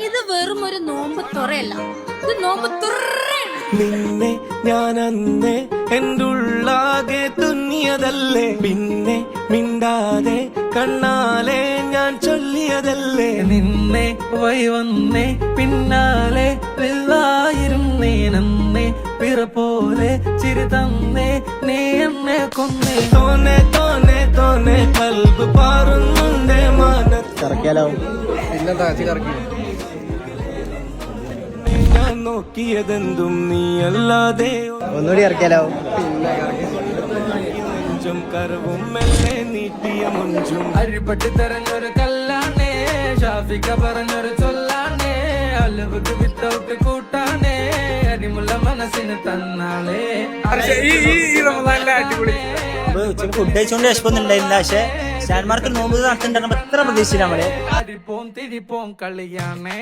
ഇത് വെറും ഒരു നോമ്പ് തുറയല്ല, ഇത് നോമ്പ് തുറയാണ്. നിന്നെ ഞാൻ അന്നേ എൻ്റെ ഉള്ളാകെ തുന്നിയതല്ലേ, പിന്നെ മിണ്ടാതെ കണ്ണാലെ ഞാൻ ചൊല്ലിയതല്ലേ. നിന്നെ വന്നേ പിന്നാലെ വെള്ളായിരുന്നേ നന്നേ പിറ പോലെ ചിരി തന്നേ നീ എന്നെ കൊന്നേ. തോന്നെ തോന്നെ തോന്നെ കൽബ് പാറുന്നുണ്ടേ മാനത്ത്. കറക്കിയാലോ? ഞാൻ നോക്കിയതെന്തും നീ അല്ലാതെ. ഒന്നുകൂടി ഇറക്കിയാലോ? മഞ്ചും കരവും മെല്ലെ നീട്ടിയ മഞ്ചും. അരിപ്പട്ടി തെരഞ്ഞൊരു കല്ലാണേ, ഷാഫിക്ക പറഞ്ഞൊരു ചൊല്ലാണേ, അലവുക്ക് വിത്തൗട്ട് കൂട്ടാനേ, അരിമുള്ള മനസ്സിന് തന്നാളേ. ഉച്ചക്ക് ഫുഡ് കഴിച്ചോണ്ട് വിശപ്പൊന്നും ഉണ്ടായിരുന്നില്ല. പക്ഷെ സ്റ്റാൻഡ്മാർക്ക് നോമ്പ് നടത്തുന്നുണ്ടാകുമ്പോ എത്ര പ്രതീക്ഷിച്ചു നമ്മള്. അരിപ്പോം തിരിപ്പോം കളിയാണേ.